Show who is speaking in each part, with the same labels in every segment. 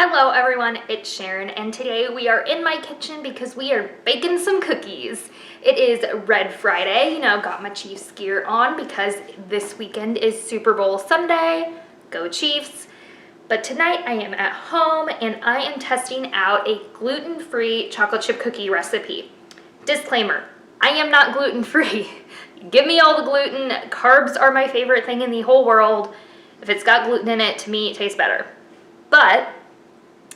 Speaker 1: Hello everyone, it's Sharon, and today we are in my kitchen because we are baking some cookies. It is Red Friday, got my Chiefs gear on because this weekend is Super Bowl Sunday. Go Chiefs. But tonight I am at home and I am testing out a gluten-free chocolate chip cookie recipe. Disclaimer, I am not gluten-free. Give me all the gluten. Carbs are my favorite thing in the whole world. If it's got gluten in it, to me it tastes better. But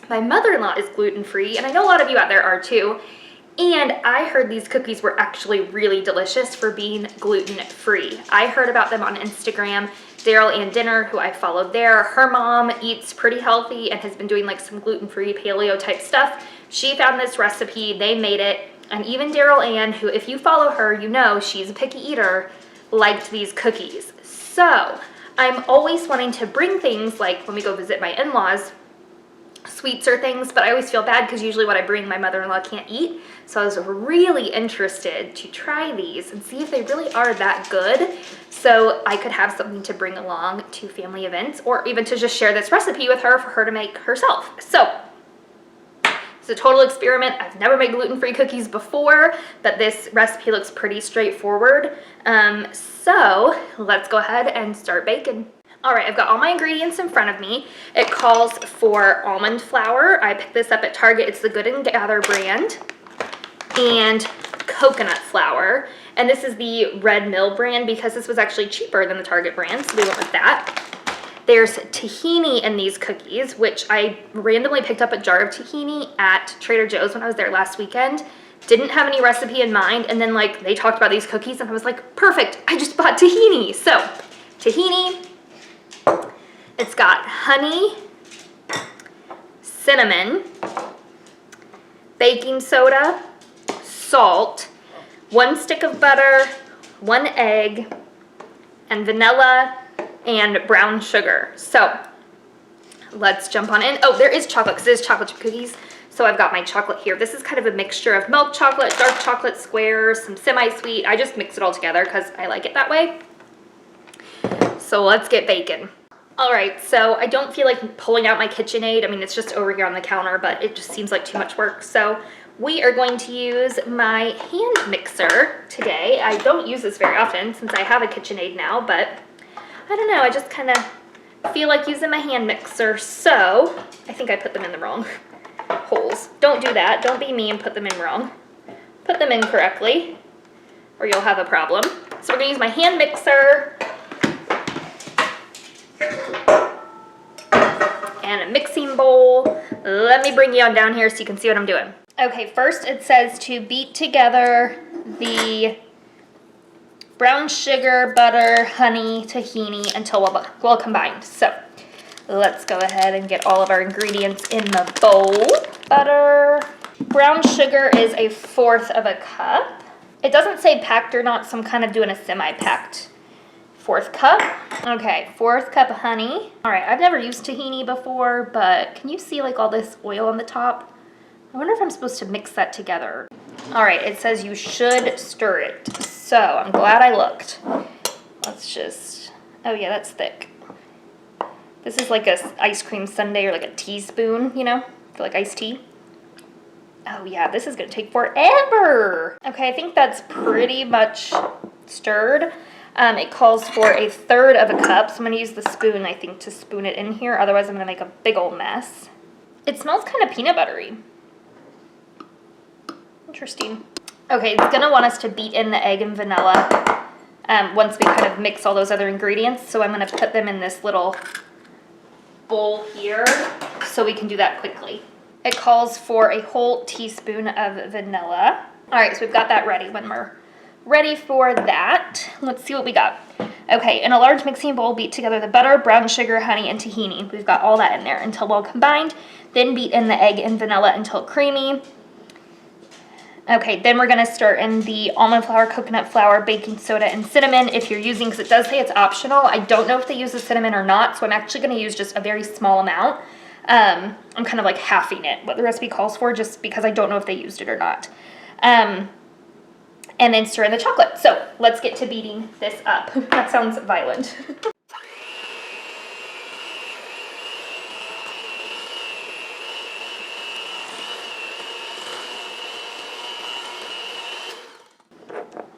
Speaker 1: my mother-in-law is gluten-free, and I know a lot of you out there are too, and I heard these cookies were actually really delicious for being gluten-free. I heard about them on Instagram. Daryl Ann Dinner, who I followed there, her mom eats pretty healthy and has been doing like some gluten-free paleo type stuff. She found this recipe, they made it, and even Daryl Ann, who if you follow her, you know she's a picky eater, liked these cookies. So I'm always wanting to bring things like when we go visit my in-laws, sweets or things, but I always feel bad because usually what I bring my mother-in-law can't eat. So I was really interested to try these and see if they really are that good, so I could have something to bring along to family events or even to just share this recipe with her for her to make herself. So it's a total experiment. I've never made gluten-free cookies before, but this recipe looks pretty straightforward. So let's go ahead and start baking. All right, I've got all my ingredients in front of me. It calls for almond flour. I picked this up at Target. It's the Good and Gather brand. And coconut flour. And this is the Red Mill brand because this was actually cheaper than the Target brand, so we went with that. There's tahini in these cookies, which I randomly picked up a jar of tahini at Trader Joe's when I was there last weekend. Didn't have any recipe in mind, and then they talked about these cookies and I was like, perfect, I just bought tahini. So, tahini. It's got honey, cinnamon, baking soda, salt, 1 stick of butter, 1 egg, and vanilla and brown sugar. So let's jump on in. Oh, there is chocolate because it is chocolate chip cookies. So I've got my chocolate here. This is kind of a mixture of milk chocolate, dark chocolate squares, some semi-sweet. I just mix it all together because I like it that way. So let's get baking. All right, so I don't feel like pulling out my KitchenAid. I mean, it's just over here on the counter, but it just seems like too much work. So we are going to use my hand mixer today. I don't use this very often since I have a KitchenAid now, but I don't know, I just kind of feel like using my hand mixer. So I think I put them in the wrong holes. Don't do that. Don't be me and put them in wrong. Put them in correctly or you'll have a problem. So we're going to use my hand mixer and a mixing bowl. Let me bring you on down here so you can see what I'm doing. Okay, first it says to beat together the brown sugar, butter, honey, tahini until well combined. So let's go ahead and get all of our ingredients in the bowl. Butter, brown sugar is 1/4 cup. It doesn't say packed or not, so I'm kind of doing a semi-packed 1/4 cup. Okay, 1/4 cup of honey. All right, I've never used tahini before, but can you see all this oil on the top? I wonder if I'm supposed to mix that together. All right, it says you should stir it. So I'm glad I looked. Let's just, oh yeah, that's thick. This is like a ice cream sundae or like a teaspoon, for like iced tea. Oh yeah, this is gonna take forever. Okay, I think that's pretty much stirred. It calls for 1/3 cup, so I'm going to use the spoon, I think, to spoon it in here. Otherwise, I'm going to make a big old mess. It smells kind of peanut buttery. Interesting. Okay, it's going to want us to beat in the egg and vanilla once we kind of mix all those other ingredients. So I'm going to put them in this little bowl here so we can do that quickly. It calls for a whole teaspoon of vanilla. All right, so we've got that ready. When we're ready for that, let's see what we got. Okay, in a large mixing bowl, beat together the butter, brown sugar, honey, and tahini. We've got all that in there until well combined. Then beat in the egg and vanilla until creamy. Okay, then we're going to stir in the almond flour, coconut flour, baking soda, and cinnamon if you're using, because it does say it's optional. I don't know if they use the cinnamon or not, so I'm actually going to use just a very small amount. I'm kind of like halving it, what the recipe calls for, just because I don't know if they used it or not. And then stir in the chocolate. So let's get to beating this up. That sounds violent.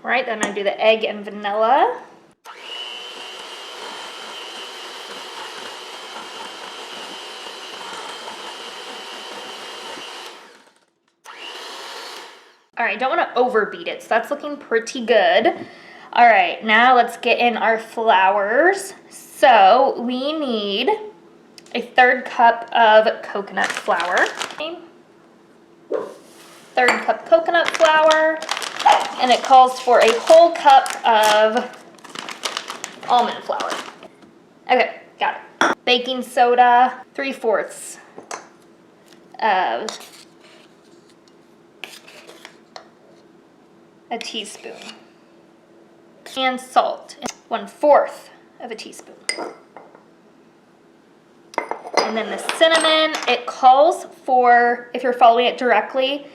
Speaker 1: All right, then I'm gonna do the egg and vanilla. All right, don't want to overbeat it, so that's looking pretty good. All right, now let's get in our flours. So we need a 1/3 cup of coconut flour. Okay. 1/3 cup coconut flour, and it calls for a whole cup of almond flour. Okay, got it. Baking soda, 3/4 of a teaspoon. And salt, 1/4 of a teaspoon. And then the cinnamon, it calls for, if you're following it directly,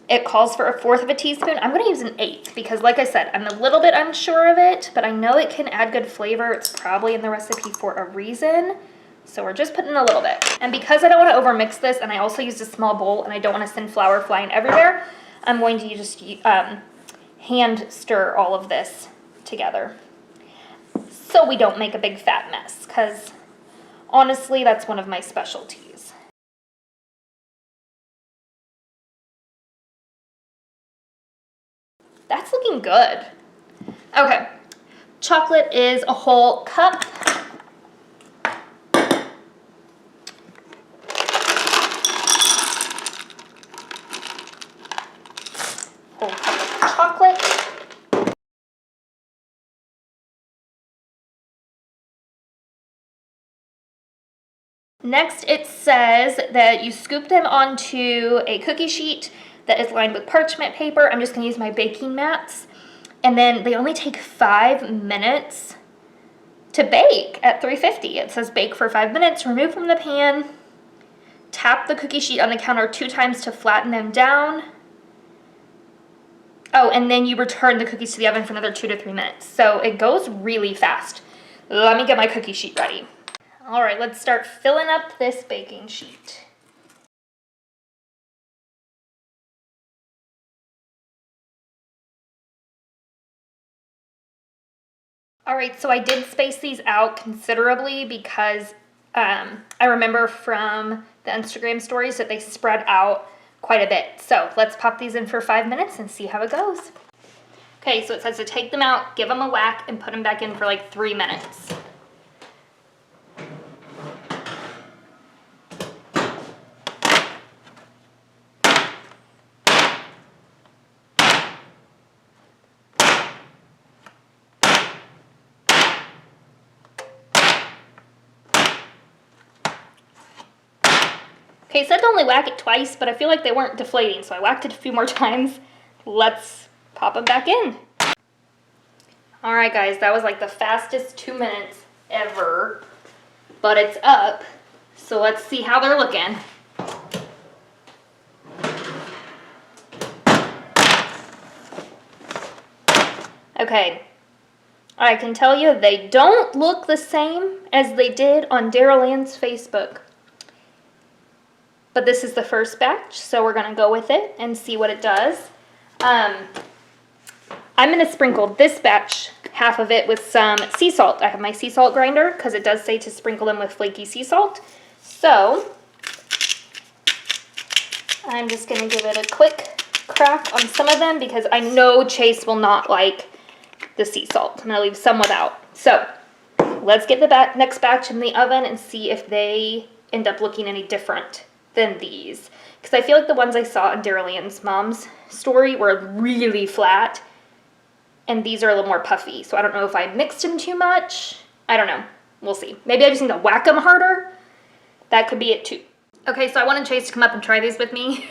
Speaker 1: it calls for 1/4 of a teaspoon. I'm gonna use an 1/8 because like I said, I'm a little bit unsure of it, but I know it can add good flavor. It's probably in the recipe for a reason. So we're just putting a little bit. And because I don't wanna overmix this, and I also used a small bowl and I don't wanna send flour flying everywhere, I'm going to just hand stir all of this together so we don't make a big fat mess, because honestly, that's one of my specialties. That's looking good. Okay, chocolate is a whole cup. Whole cup of chocolate. Next, it says that you scoop them onto a cookie sheet that is lined with parchment paper. I'm just gonna use my baking mats. And then they only take 5 minutes to bake at 350. It says bake for 5 minutes, remove from the pan, tap the cookie sheet on the counter 2 times to flatten them down. Oh, and then you return the cookies to the oven for another 2 to 3 minutes. So it goes really fast. Let me get my cookie sheet ready. All right, let's start filling up this baking sheet. All right, so I did space these out considerably because I remember from the Instagram stories that they spread out quite a bit. So let's pop these in for 5 minutes and see how it goes. Okay, so it says to take them out, give them a whack, and put them back in for like 3 minutes. Okay, it said to only whack it twice, but I feel like they weren't deflating, so I whacked it a few more times. Let's pop them back in. All right, guys, that was like the fastest 2 minutes ever, but it's up. So let's see how they're looking. Okay, I can tell you they don't look the same as they did on Daryl Ann's Facebook. But this is the first batch, so we're gonna go with it and see what it does. I'm gonna sprinkle this batch, half of it, with some sea salt. I have my sea salt grinder because it does say to sprinkle them with flaky sea salt. So I'm just gonna give it a quick crack on some of them because I know Chase will not like the sea salt. I'm gonna leave some without. So let's get the next batch in the oven and see if they end up looking any different than these, because I feel like the ones I saw in Daryl Ann's mom's story were really flat, and these are a little more puffy. So I don't know if I mixed them too much. I don't know. We'll see. Maybe I just need to whack them harder. That could be it too. Okay, so I wanted Chase to come up and try these with me,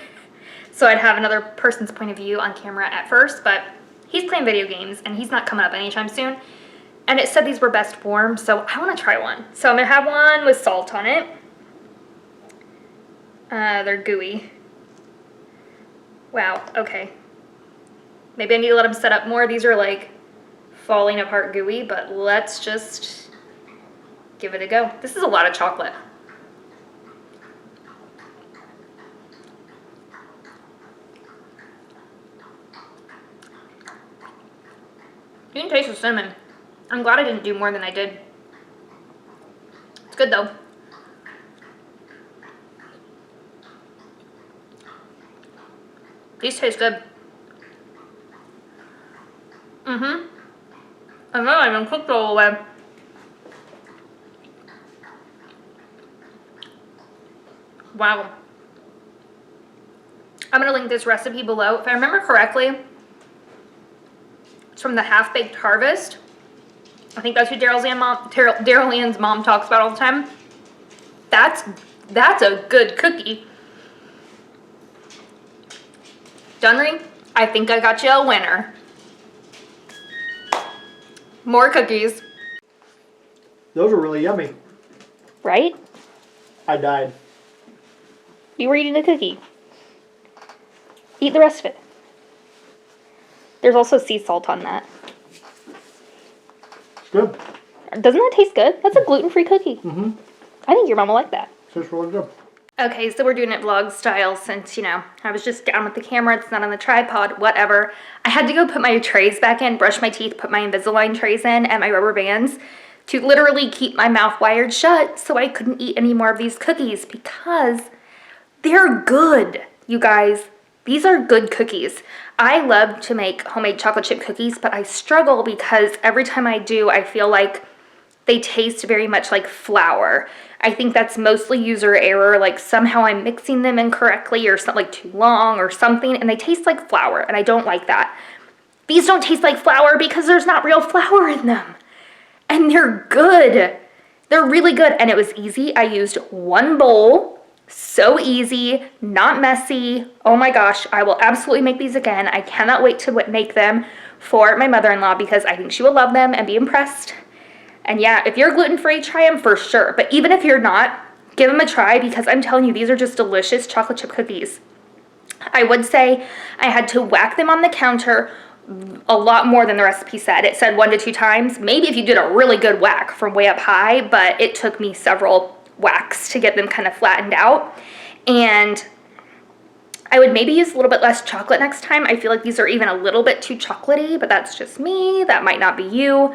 Speaker 1: so I'd have another person's point of view on camera at first, but he's playing video games and he's not coming up anytime soon. And it said these were best warm, so I want to try one. So I'm gonna have one with salt on it. They're gooey. Wow, okay. Maybe I need to let them set up more. These are like falling apart gooey, but let's just give it a go. This is a lot of chocolate. You can taste the cinnamon. I'm glad I didn't do more than I did. It's good though. These taste good. Mm-hmm. I know I even cooked all the way. Wow. I'm gonna link this recipe below. If I remember correctly, it's from the Half-Baked Harvest. I think that's who Daryl Ann's mom talks about all the time. That's a good cookie. Dunry, I think I got you a winner. More cookies.
Speaker 2: Those are really yummy.
Speaker 1: Right?
Speaker 2: I died.
Speaker 1: You were eating a cookie. Eat the rest of it. There's also sea salt on that.
Speaker 2: It's good.
Speaker 1: Doesn't that taste good? That's a gluten-free cookie.
Speaker 2: Mm-hmm.
Speaker 1: I think your mom will like that.
Speaker 2: Tastes really good.
Speaker 1: Okay, so we're doing it vlog style since, you know, I was just down with the camera. It's not on the tripod, whatever. I had to go put my trays back in, brush my teeth, put my Invisalign trays in and my rubber bands to literally keep my mouth wired shut so I couldn't eat any more of these cookies because they're good, you guys. These are good cookies. I love to make homemade chocolate chip cookies, but I struggle because every time I do, I feel like they taste very much like flour. I think that's mostly user error, like somehow I'm mixing them incorrectly or something like too long or something, and they taste like flour, and I don't like that. These don't taste like flour because there's not real flour in them. And they're good. They're really good, and it was easy. I used one bowl. So easy, not messy. Oh my gosh, I will absolutely make these again. I cannot wait to make them for my mother-in-law because I think she will love them and be impressed. And yeah, if you're gluten-free, try them for sure. But even if you're not, give them a try because I'm telling you, these are just delicious chocolate chip cookies. I would say I had to whack them on the counter a lot more than the recipe said. It said 1 to 2 times. Maybe if you did a really good whack from way up high, but it took me several whacks to get them kind of flattened out. And I would maybe use a little bit less chocolate next time. I feel like these are even a little bit too chocolatey, but that's just me. That might not be you.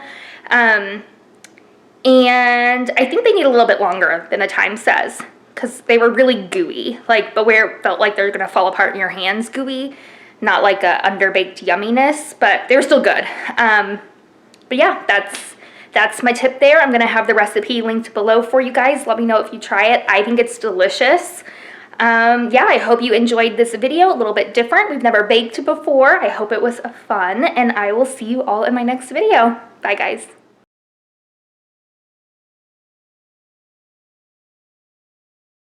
Speaker 1: And I think they need a little bit longer than the time says because they were really gooey, like, but where it felt like they're gonna fall apart in your hands gooey, not like a underbaked yumminess, but they're still good. But yeah, that's my tip there. I'm gonna have the recipe linked below for you guys. Let me know if you try it. I think it's delicious. Yeah, I hope you enjoyed this video, a little bit different. We've never baked before. I hope it was fun, and I will see you all in my next video. Bye, guys.